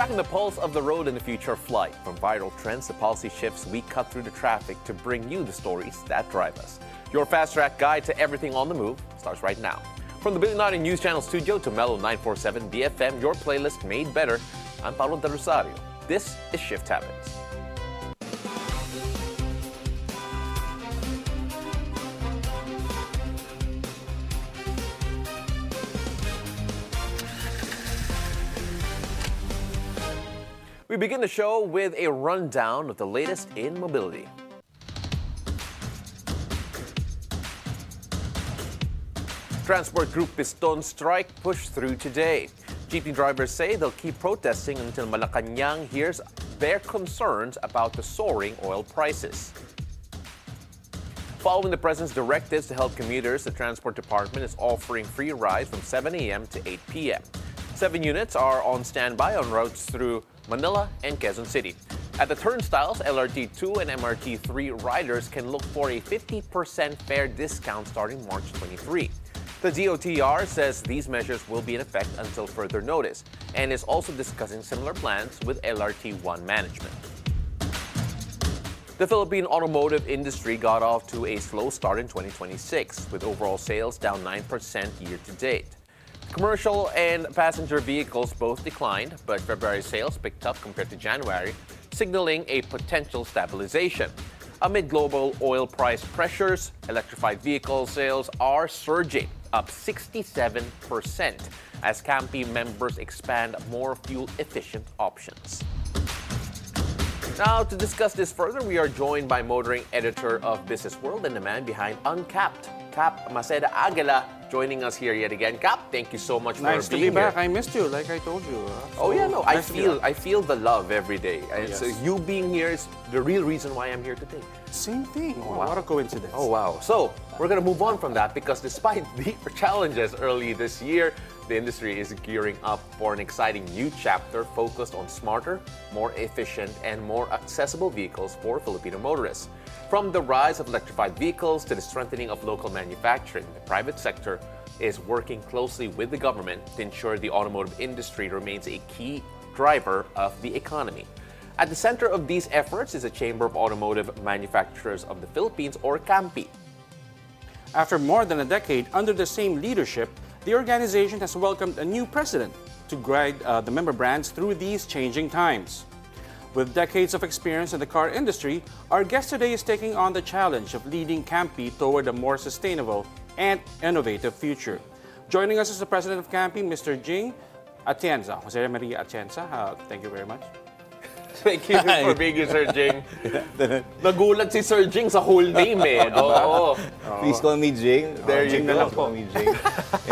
Tracking the pulse of the road and the future of flight. From viral trends to policy shifts, we cut through the traffic to bring you the stories that drive us. Your fast track guide to everything on the move starts right now. From the Billionaire News Channel studio to Mellow 947 BFM, your playlist made better. I'm Paolo de Rosario. This is Shift Habits. We begin the show with a rundown of the latest in mobility. Transport Group Piston strike pushed through today. jeepney drivers say they'll keep protesting until Malacanang hears their concerns about the soaring oil prices. Following the President's directives to help commuters, the Transport Department is offering free rides from 7 a.m. to 8 p.m. 7 units are on standby on routes through Manila and Quezon City. At the turnstiles, LRT2 and MRT3 riders can look for a 50% fare discount starting March 23. The DOTR says these measures will be in effect until further notice and is also discussing similar plans with LRT1 management. The Philippine automotive industry got off to a slow start in 2026, with overall sales down 9% year to date. Commercial and passenger vehicles both declined, but February sales picked up compared to January, signaling a potential stabilization. Amid global oil price pressures, electrified vehicle sales are surging, up 67%, as CAMPI members expand more fuel-efficient options. Now, to discuss this further, we are joined by motoring editor of Business World and the man behind Uncapped, Cap Maceda Aguila, joining us here yet again. Cap, thank you so much for being here. Nice to be back. I missed you, like I told you. Oh yeah, no, nice I feel the love every day. And yes. so you being here is the real reason why I'm here today. Same thing. Oh, wow. What a coincidence. Oh wow. So we're gonna move on from that because despite the challenges early this year, the industry is gearing up for an exciting new chapter focused on smarter, more efficient, and more accessible vehicles for Filipino motorists. From the rise of electrified vehicles to the strengthening of local manufacturing, the private sector is working closely with the government to ensure the automotive industry remains a key driver of the economy. At the center of these efforts is the Chamber of Automotive Manufacturers of the Philippines, or CAMPI. After more than a decade under the same leadership, the organization has welcomed a new president to guide the member brands through these changing times. With decades of experience in the car industry, our guest today is taking on the challenge of leading CAMPI toward a more sustainable and innovative future. Joining us is the president of CAMPI, Mr. Jing Atienza. Jose Maria Atienza, thank you very much. Thank you for being here, Sir Jing. Nagulat si Sir Jing sa whole name eh. Oo. Please call me Jing. There you go. Call me Jing.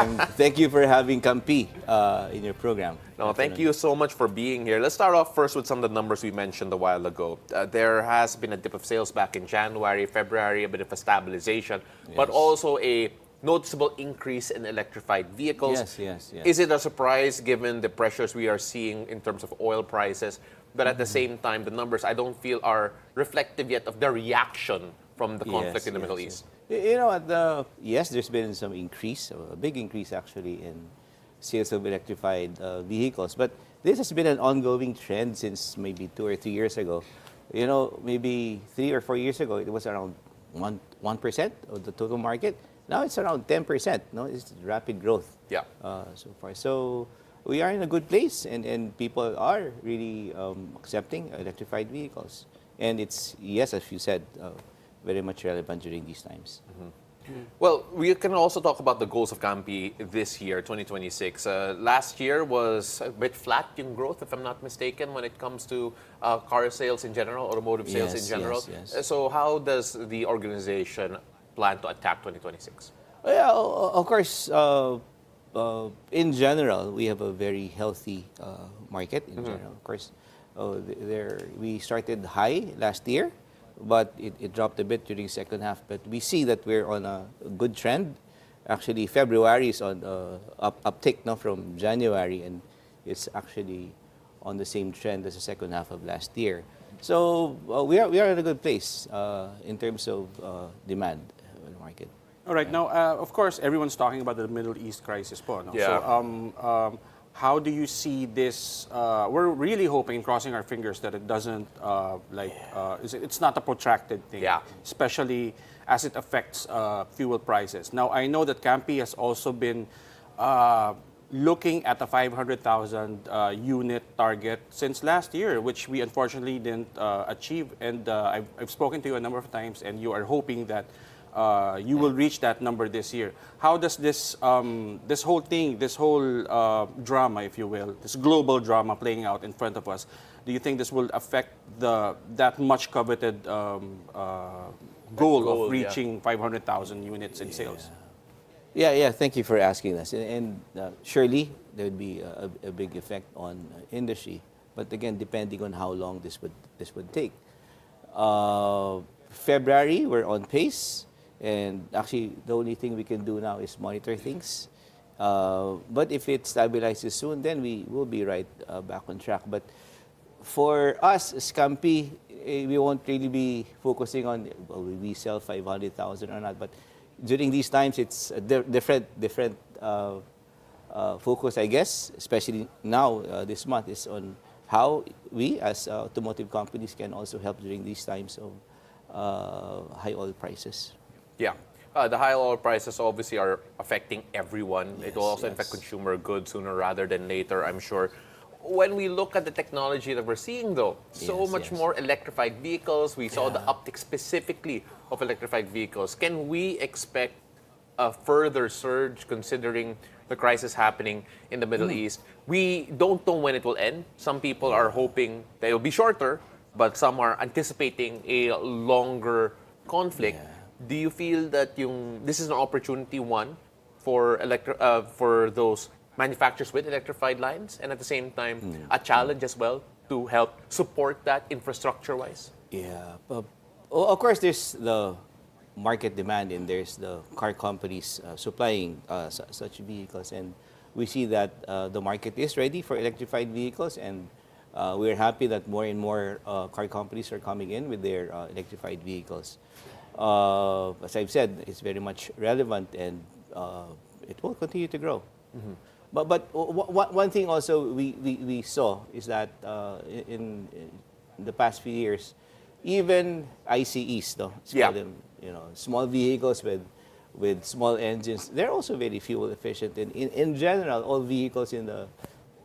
And thank you for having CAMPI in your program. No, thank you so much for being here. Let's start off first with some of the numbers we mentioned a while ago. There has been a dip of sales back in January, February, a bit of a stabilization, but also a noticeable increase in electrified vehicles. Yes. Is it a surprise given the pressures we are seeing in terms of oil prices? But at the same time, the numbers I don't feel are reflective yet of the reaction from the conflict in the Middle East. You know, yes, there's been some increase, a big increase actually in sales of electrified vehicles. But this has been an ongoing trend since maybe 2 or 3 years ago. You know, maybe 3 or 4 years ago, it was around 1% of the total market. Now it's around 10%. No, it's rapid growth. Yeah. So far. So we are in a good place, and people are really accepting electrified vehicles. And it's, yes, as you said, very much relevant during these times. Well, we can also talk about the goals of CAMPI this year, 2026. Last year was a bit flat in growth, if I'm not mistaken, when it comes to car sales in general, automotive sales in general. Yes. So how does the organization plan to attack 2026? Yeah, of course, in general, we have a very healthy market in general. Of course, we started high last year, but it dropped a bit during the second half. But we see that we're on a good trend. Actually, February is on uptick from January, and it's actually on the same trend as the second half of last year. So we are in a good place in terms of demand in the market. All right, now, of course, everyone's talking about the Middle East crisis po. No? Yeah. So, how do you see this? We're really hoping and crossing our fingers that it doesn't it's not a protracted thing, Yeah. especially as it affects fuel prices. Now, I know that CAMPI has also been looking at a 500,000 unit target since last year, which we unfortunately didn't achieve. And I've spoken to you a number of times, and you are hoping that you will reach that number this year. How does this this whole thing, this whole drama, if you will, this global drama playing out in front of us, do you think this will affect that much coveted goal of yeah. reaching 500,000 units in sales? Yeah. Thank you for asking us. And surely there would be a big effect on industry. But again, depending on how long this would take. February, we're on pace. And actually, the only thing we can do now is monitor things. But if it stabilizes soon, then we will be right back on track. But for us, as CAMPI, we won't really be focusing on will we sell 500,000 or not. But during these times, it's a different focus, I guess, especially now, this month, is on how we as automotive companies can also help during these times of high oil prices. Yeah. The high oil prices obviously are affecting everyone. Yes, it will also yes. affect consumer goods sooner rather than later, I'm sure. When we look at the technology that we're seeing, though, so Yes, much yes. more electrified vehicles. We saw the Yeah. uptick specifically of electrified vehicles. Can we expect a further surge considering the crisis happening in the Middle East? We don't know when it will end. Some people are hoping that it will be shorter, but some are anticipating a longer conflict. Yeah. Do you feel that this is an opportunity, one, for those manufacturers with electrified lines, and at the same time, a challenge as well to help support that infrastructure-wise? Yeah. Of course, there's the market demand and there's the car companies supplying such vehicles. And we see that the market is ready for electrified vehicles. And we're happy that more and more car companies are coming in with their electrified vehicles. As I've said, it's very much relevant and it will continue to grow. But one thing also we saw is that in the past few years, even ICEs, no, let's call Yeah. them, small vehicles with small engines, they're also very fuel efficient. And in general,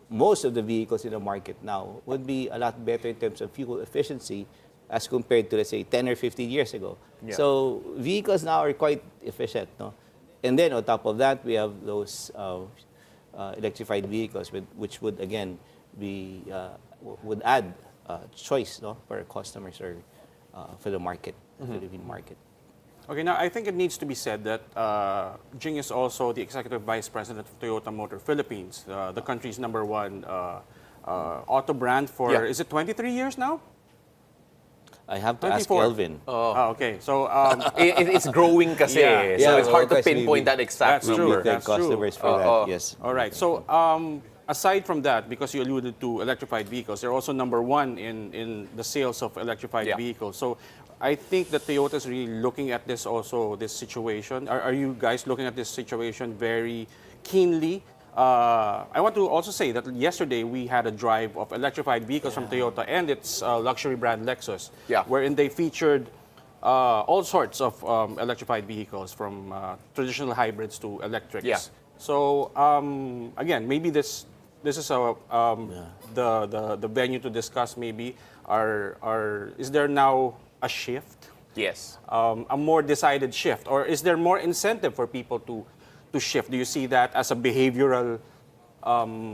most of the vehicles in the market now would be a lot better in terms of fuel efficiency as compared to, let's say, 10 or 15 years ago. Yeah. So vehicles now are quite efficient, no? And then on top of that, we have those electrified vehicles, which would again would add choice, no, for customers or for the market, Philippine market. Okay, now I think it needs to be said that Jing is also the Executive Vice President of Toyota Motor Philippines, the country's #1 auto brand for, Yeah. is it 23 years now? I have to ask 24. Elvin. Okay, so It's growing kasi, Yeah. so Yeah, it's hard to because we- pinpoint that exact That's true. number. We thank That's true. customers for that. Yes. all right, so aside from that, because you alluded to electrified vehicles, they're also #1 in the sales of electrified Yeah. vehicles. So I think that Toyota is really looking at this also, this situation. Are you guys looking at this situation very keenly? I want to also say that yesterday we had a drive of electrified vehicles from Toyota and its luxury brand Lexus, Yeah. wherein they featured all sorts of electrified vehicles, from traditional hybrids to electrics. Yeah. So again, maybe this is the venue to discuss. Maybe is there now a shift, Yes. a more decided shift, or is there more incentive for people to shift? Do you see that as a behavioral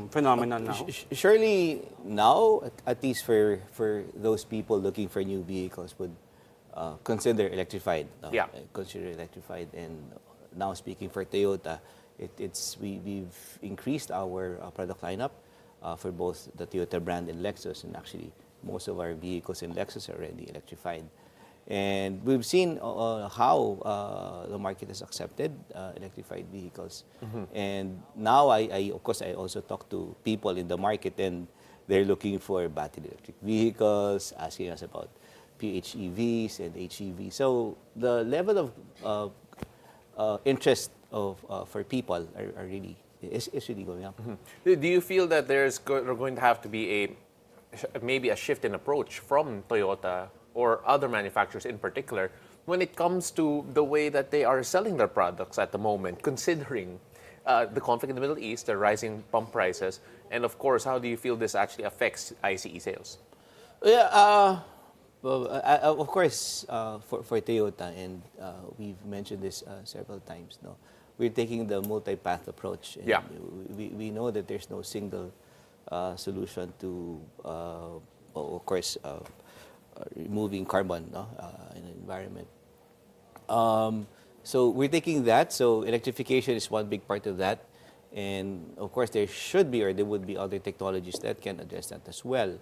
phenomenon now? Surely now, at least for those people looking for new vehicles, would consider electrified. Yeah. Consider electrified. And now speaking for Toyota, we've increased our product lineup for both the Toyota brand and Lexus, and actually most of our vehicles in Lexus are already electrified. And we've seen how the market has accepted electrified vehicles. And now, of course, I also talk to people in the market, and they're looking for battery electric vehicles, asking us about PHEVs and HEVs. So the level of interest for people are really is really going up. Do you feel that there's going to have to be maybe a shift in approach from Toyota or other manufacturers in particular when it comes to the way that they are selling their products at the moment, considering the conflict in the Middle East, the rising pump prices, and of course, how do you feel this actually affects ICE sales? Yeah, well, of course, for Toyota, and we've mentioned this several times, no, we're taking the multi-path approach. And Yeah. we know that there's no single solution to, of course, removing carbon, no, in the environment. So we're taking that. So electrification is one big part of that. And of course, there should be or there would be other technologies that can address that as well.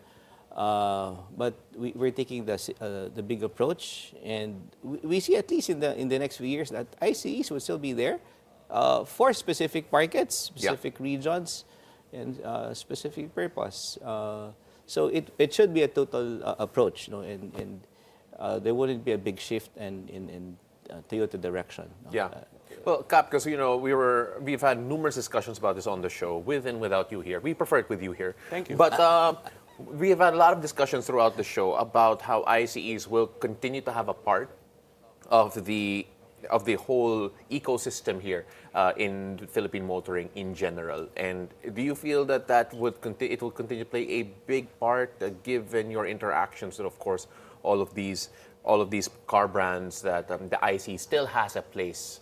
But we're taking the big approach, and we see at least in the next few years that ICEs will still be there for specific markets, specific regions, and specific purpose. So it should be a total approach, you know, and there wouldn't be a big shift in Toyota direction. No? Yeah. Well, Cap, because we've had numerous discussions about this on the show, with and without you here. We prefer it with you here. Thank you. But we have had a lot of discussions throughout the show about how ICEs will continue to have a part of the whole ecosystem here in Philippine motoring in general. And do you feel that it will continue to play a big part, given your interactions with, of course, all of these car brands, that the ICE still has a place,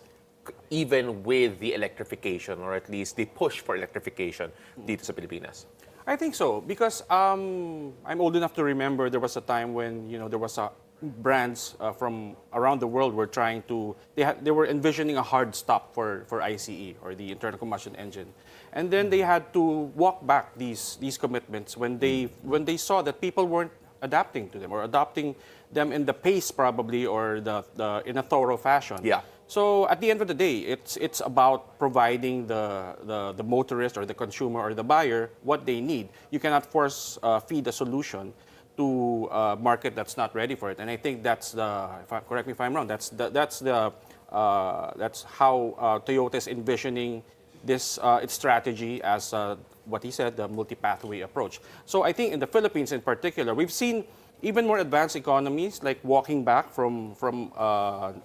even with the electrification, or at least the push for electrification dito sa Pilipinas? I think so, because I'm old enough to remember there was a time when, you know, there was brands from around the world were trying to, they were envisioning a hard stop for ICE, or the internal combustion engine, and then they had to walk back these commitments when they saw that people weren't adapting to them, or adopting them in the pace probably, or the in a thorough fashion. Yeah. So at the end of the day, it's about providing the motorist or the consumer or the buyer what they need. You cannot force feed a solution to a market that's not ready for it. And I think that's correct me if I'm wrong. That's how Toyota is envisioning this its strategy as what he said, the multi-pathway approach. So I think in the Philippines in particular, we've seen even more advanced economies like walking back from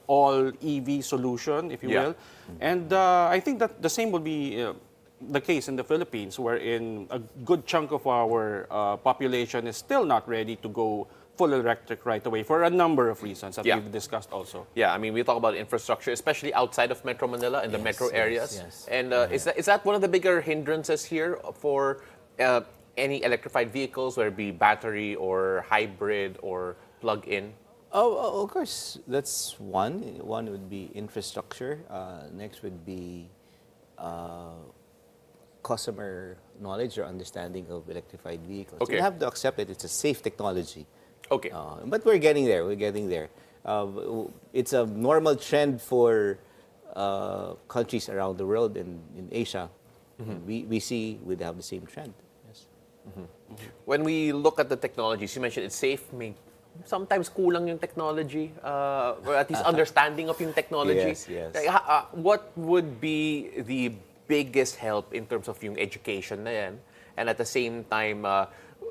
all EV solution, if you will. And I think that the same will be the case in the Philippines, wherein a good chunk of our population is still not ready to go full electric right away for a number of reasons that we've discussed also. Yeah, I mean, we talk about infrastructure, especially outside of Metro Manila and the metro areas. Yes. And is that one of the bigger hindrances here for any electrified vehicles, whether it be battery or hybrid or plug-in? Oh, of course, that's one. One would be infrastructure. Next would be customer knowledge or understanding of electrified vehicles. Okay. You have to accept it. It's a safe technology. Okay. But we're getting there. We're getting there. It's a normal trend for countries around the world and in Asia. And we have the same trend. Yes. When we look at the technologies, you mentioned it's safe. Sometimes kulang yung technology, or at least understanding of yung technologies. Yes. Like, what would be the biggest help in terms of yung education na yan? And at the same time,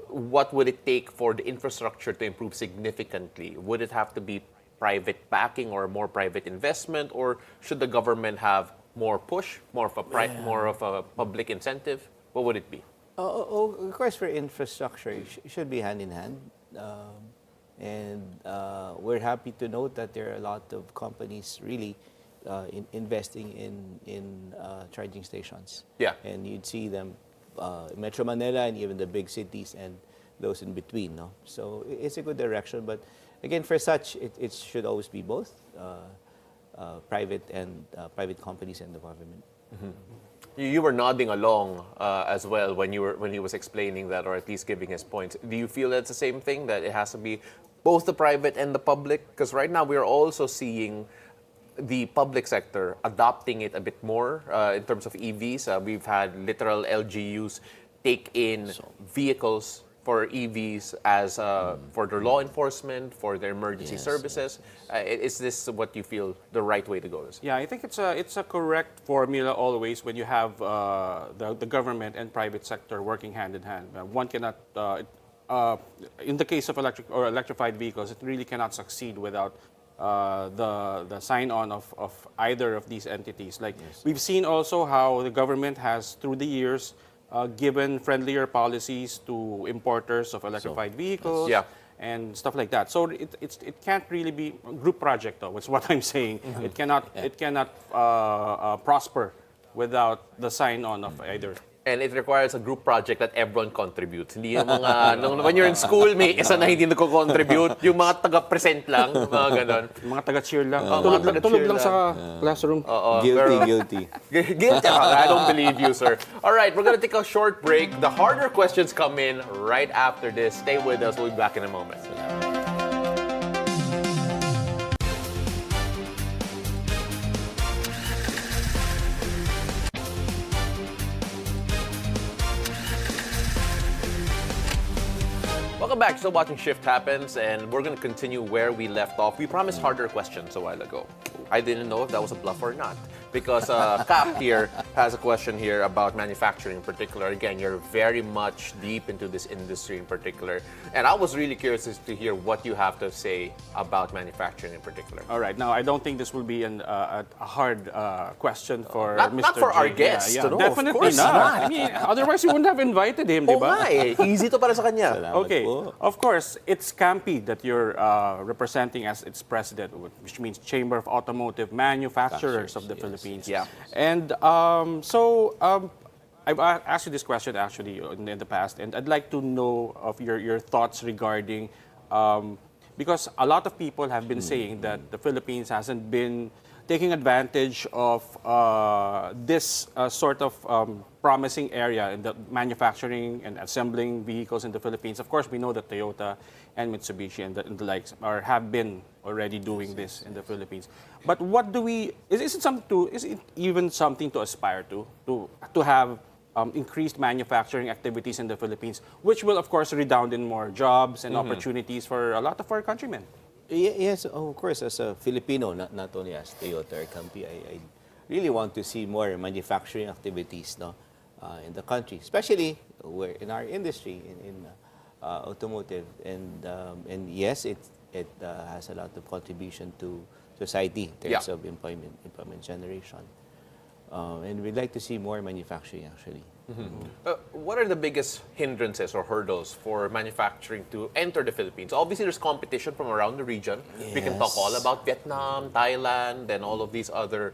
what would it take for the infrastructure to improve significantly? Would it have to be private backing or more private investment, or should the government have more push, more of a public incentive? What would it be? Of course, for infrastructure, it should be hand in hand. And we're happy to note that there are a lot of companies really investing in charging stations. Yeah. And you'd see them Metro Manila and even the big cities and those in between. No? So it's a good direction. But again, for such, it should always be both private companies and the government. You were nodding along as well when he was explaining that, or at least giving his points. Do you feel that's the same thing, that it has to be both the private and the public? Because right now we're also seeing the public sector adopting it a bit more in terms of EVs. We've had literal LGUs take in vehicles for EVs as for their law enforcement, for their emergency services. Is this what you feel the right way to go? Yeah, I think it's a correct formula always when you have the government and private sector working hand in hand. One cannot, in the case of electric or electrified vehicles, it really cannot succeed without the sign-on of either of these entities. Like we've seen also how the government has through the years given friendlier policies to importers of electrified vehicles. Yeah. And stuff like that. So it can't really be a group project, though. That's what I'm saying. It cannot prosper without the sign-on of either. And it requires a group project that everyone contributes. Hindi yung mga, when you're in school, may isa na hindi nagko-contribute. Yung mga taga-present lang, mga ganon. Mga taga-cheer lang. mga Tulog taga-cheer lang sa classroom. Guilty. Guilty ako. I don't believe you, sir. All right, we're gonna take a short break. The harder questions come in right after this. Stay with us. We'll be back in a moment. Welcome back. Still watching Shift Happens, and we're going to continue where we left off. We promised harder questions a while ago. I didn't know if that was a bluff or not, because Cap here has a question here about manufacturing in particular. Again, you're very much deep into this industry in particular, and I was really curious as to hear what you have to say about manufacturing in particular. All right. Now, I don't think this will be a hard question for Not- Mr. not for our Jing. guests. Yeah, No, of definitely course not. not. I mean, otherwise, you wouldn't have invited him, di Oh ba? nga eh. Easy to para sa kanya. Okay, of course, it's CAMPI that you're representing as its president, which means Chamber of Automotive Manufacturers of the Philippines. Yeah. And I've asked you this question actually in the past, and I'd like to know of your thoughts regarding, because a lot of people have been saying that the Philippines hasn't been taking advantage of this sort of promising area in the manufacturing and assembling vehicles in the Philippines. Of course, we know that Toyota and Mitsubishi and the likes have been already doing this in the Philippines. But what do we? Is it even something to aspire to have increased manufacturing activities in the Philippines, which will of course redound in more jobs and opportunities for a lot of our countrymen? Yes, of course, as a Filipino, not only as Toyota or CAMPI, I really want to see more manufacturing activities in the country, especially where in our industry, in automotive. And yes, it has a lot of contribution to society in terms of employment generation. And we'd like to see more manufacturing, actually. What are the biggest hindrances or hurdles for manufacturing to enter the Philippines? Obviously, there's competition from around the region. We can talk all about Vietnam, Thailand, and all of these other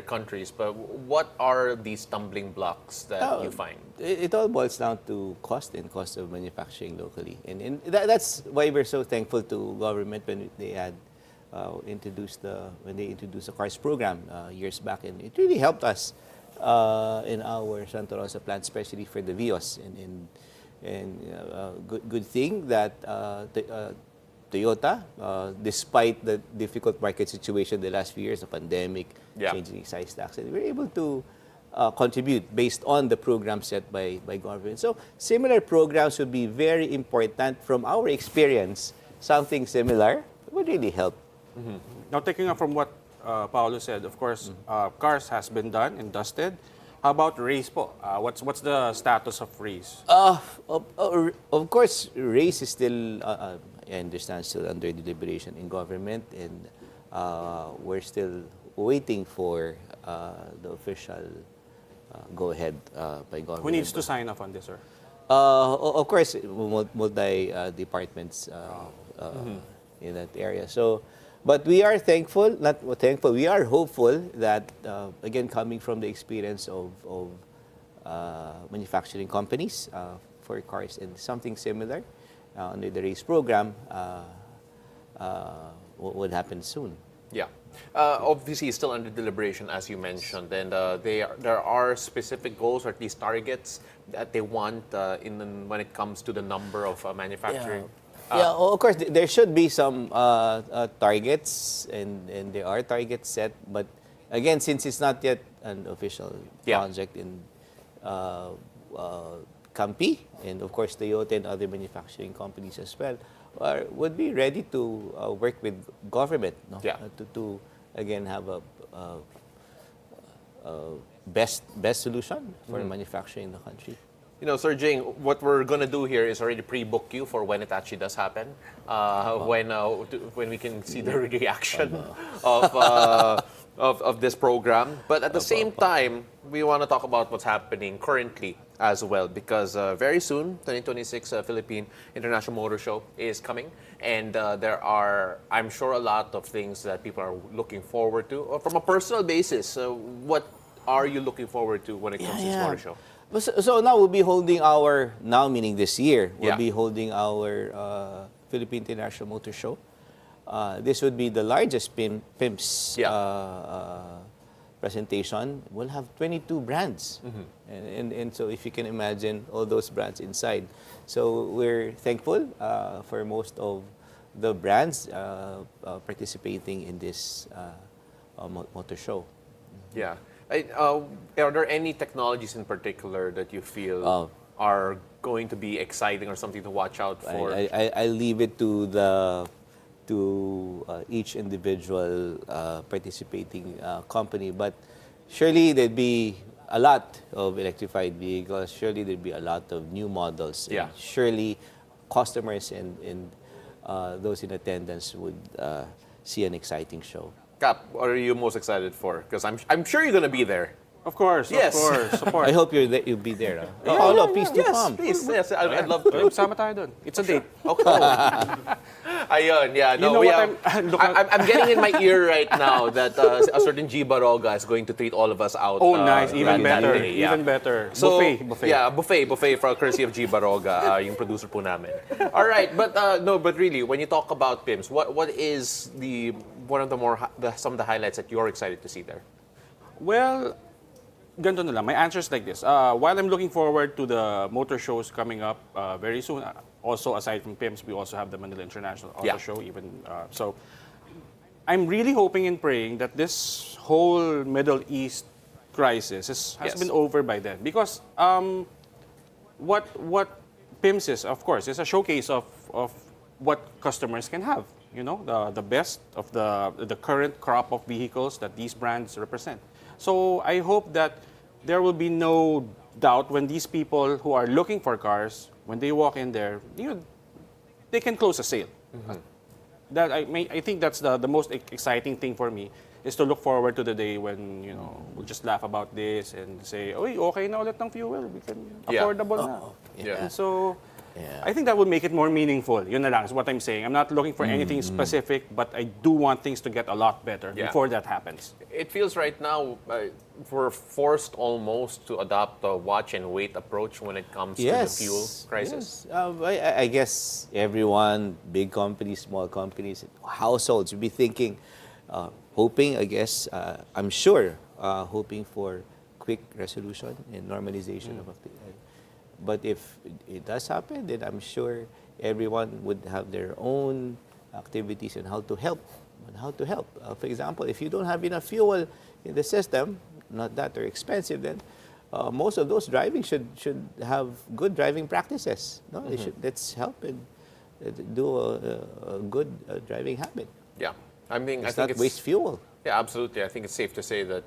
countries. But what are these stumbling blocks that you find? It all boils down to cost of manufacturing locally. And that's why we're so thankful to government when they had introduced the CARS program years back, and it really helped us in our Santa Rosa plant, especially for the Vios. Good thing that Toyota, despite the difficult market situation the last few years, the pandemic, changing excise tax, and we're able to contribute based on the program set by government. So similar programs would be very important from our experience. Something similar would really help. Now, taking up from what Paolo said, of course, CARS has been done and dusted. How about RACE po? What's the status of RACE? Of course, RACE is still, I understand, still under deliberation in government, and we're still waiting for the official go-ahead by government. Who needs to sign off on this, sir? Of course, multi-departments in that area. So, but we are thankful, we are hopeful that, again, coming from the experience of manufacturing companies for cars and something similar under the RACE program would happen soon. Yeah. Obviously, it's still under deliberation, as you mentioned, and there are specific goals or at least targets that they want when it comes to the number of manufacturing. Yeah, of course, there should be some targets, and there are targets set. But again, since it's not yet an official project in CAMPI, and of course Toyota and other manufacturing companies as well, would be ready to work with government, no? Yeah. To again have a best solution for manufacturing in the country. You know, Sir Jing, what we're gonna do here is already pre-book you for when it actually does happen, when we can see the reaction of this program. But at the same time, we want to talk about what's happening currently as well, because very soon, 2026 Philippine International Motor Show is coming, and there are, I'm sure, a lot of things that people are looking forward to. From a personal basis, what are you looking forward to when it comes to this motor show? So now we'll be holding meaning this year, we'll Yeah. be holding our Philippine International Motor Show. This would be the largest PIMS presentation. We'll have 22 brands. And so if you can imagine all those brands inside. So we're thankful for most of the brands participating in this motor show. Yeah. Are there any technologies in particular that you feel are going to be exciting or something to watch out for? I leave it to each individual participating company, but surely there'd be a lot of electrified vehicles. Surely there'd be a lot of new models. Yeah. And surely customers and those in attendance would see an exciting show. Cap, what are you most excited for? Because I'm sure you're gonna be there. Of course, Yes. of course. I hope you'll be there. Paolo, please do Yes, come. please. Yes, I'd love to. Sama tayo dun. It's a date. Okay. Ayun, yeah. You No, know we what have, I'm- I'm getting in my ear right now that a certain G. Baroga is going to treat all of us out. Oh, nice. Even that better. day, yeah. Even better. So, Buffet. Yeah, buffet for courtesy of G. Baroga, yung producer po namin. All right, but but really, when you talk about PIMS, what is one of some of the highlights that you're excited to see there? Well, ganito na lang. My answer is like this. While I'm looking forward to the motor shows coming up very soon, also aside from PIMS, we also have the Manila International Auto Yeah. Show. So I'm really hoping and praying that this whole Middle East crisis has Yes. been over by then. Because what PIMS is, of course, is a showcase of what customers can have. You know, the best of the current crop of vehicles that these brands represent. So I hope that there will be no doubt when these people who are looking for cars, when they walk in there, they can close a sale. I think that's the most exciting thing for me, is to look forward to the day when we'll just laugh about this and say, "Oy, okay na ulit ng fuel, we can Yeah. affordable na." Yeah. And so Yeah. I think that would make it more meaningful. Yun na lang is what I'm saying. I'm not looking for anything specific, but I do want things to get a lot better Yeah. before that happens. It feels right now we're forced almost to adopt a watch and wait approach when it comes to the fuel crisis. Yes. I guess everyone, big companies, small companies, households, will be thinking, hoping, I guess, I'm sure, hoping for quick resolution and normalization of activity. But if it does happen, then I'm sure everyone would have their own activities on how to help. For example, if you don't have enough fuel in the system, not that they're expensive, then most of those driving should have good driving practices. No, let's help and do a good driving habit. Yeah, I think Not it's waste fuel. Yeah, absolutely. I think it's safe to say that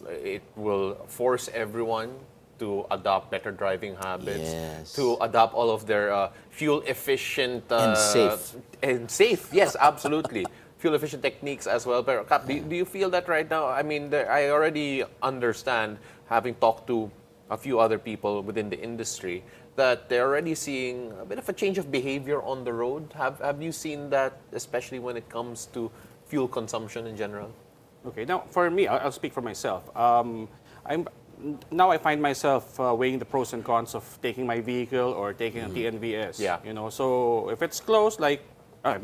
it will force everyone to adopt better driving habits, Yes. to adopt all of their fuel efficient And safe. Yes, absolutely. Fuel efficient techniques as well. But Kap, do you feel that right now? I mean, I already understand, having talked to a few other people within the industry, that they're already seeing a bit of a change of behavior on the road. Have you seen that, especially when it comes to fuel consumption in general? Okay, now for me, I'll speak for myself. Now I find myself weighing the pros and cons of taking my vehicle or taking a TNVS. Yeah. So if it's close, like I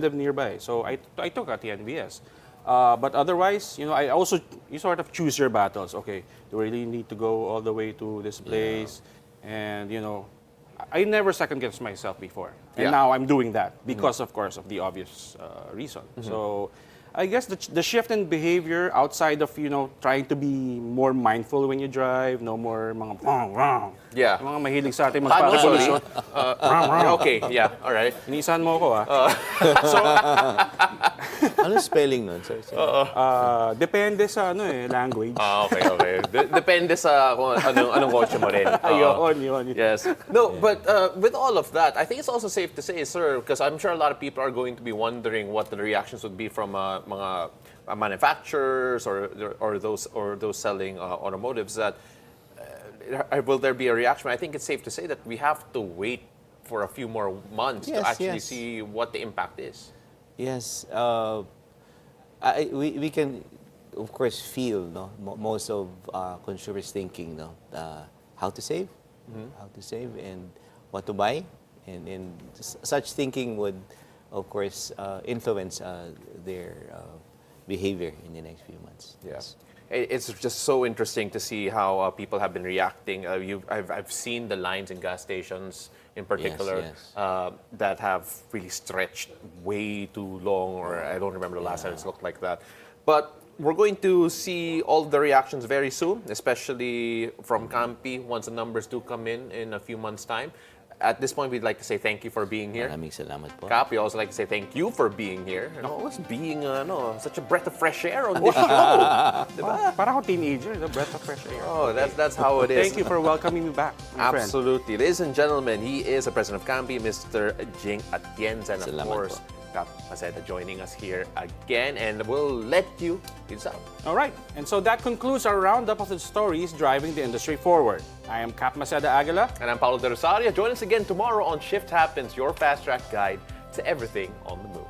live nearby, so I took a TNVS. But otherwise, I also, you sort of choose your battles. Okay, do I really need to go all the way to this place? And I never second guessed myself before, and Yeah. now I'm doing that because, of course, of the obvious reason. So I guess the shift in behavior outside of, trying to be more mindful when you drive, no more mga wrong. Yeah. Mga mahilig sa atin Ano, sorry? magpapakondisyon. Okay, yeah, all right. Iniisahan mo ako, Ano spelling nun? Sorry. Depende sa language. Okay. Depende sa kung anong kotse mo rin. Yun. Yes. No, but with all of that, I think it's also safe to say, sir, because I'm sure a lot of people are going to be wondering what the reactions would be from mga manufacturers or those selling automotives. That will there be a reaction? I think it's safe to say that we have to wait for a few more months to actually see what the impact is. Yes, we can, of course, feel most of consumers thinking how to save, and what to buy, and such thinking would, of course, influence their behavior in the next few months. Yes. It's just so interesting to see how people have been reacting. I've seen the lines in gas stations in particular that have really stretched way too long, or I don't remember the last time it's looked like that. But we're going to see all the reactions very soon, especially from CAMPI once the numbers do come in a few months' time. At this point, we'd like to say thank you for being here. Maraming salamat po. Cap, we also like to say thank you for being here. Always being such a breath of fresh air on this show. Diba? Para ako teenager, breath of fresh air. Oh, that's how it is. Thank you for welcoming me back, my friend. Absolutely. Ladies and gentlemen, he is the president of CAMPI, Mr. Jing Atienza, and of Salamat course, Cap Maceda joining us here again, and we'll let you peace out. All right, and so that concludes our roundup of the stories driving the industry forward. I am Cap Maceda Aguila. And I'm Paolo de Rosario. Join us again tomorrow on Shift Happens, your fast track guide to everything on the move.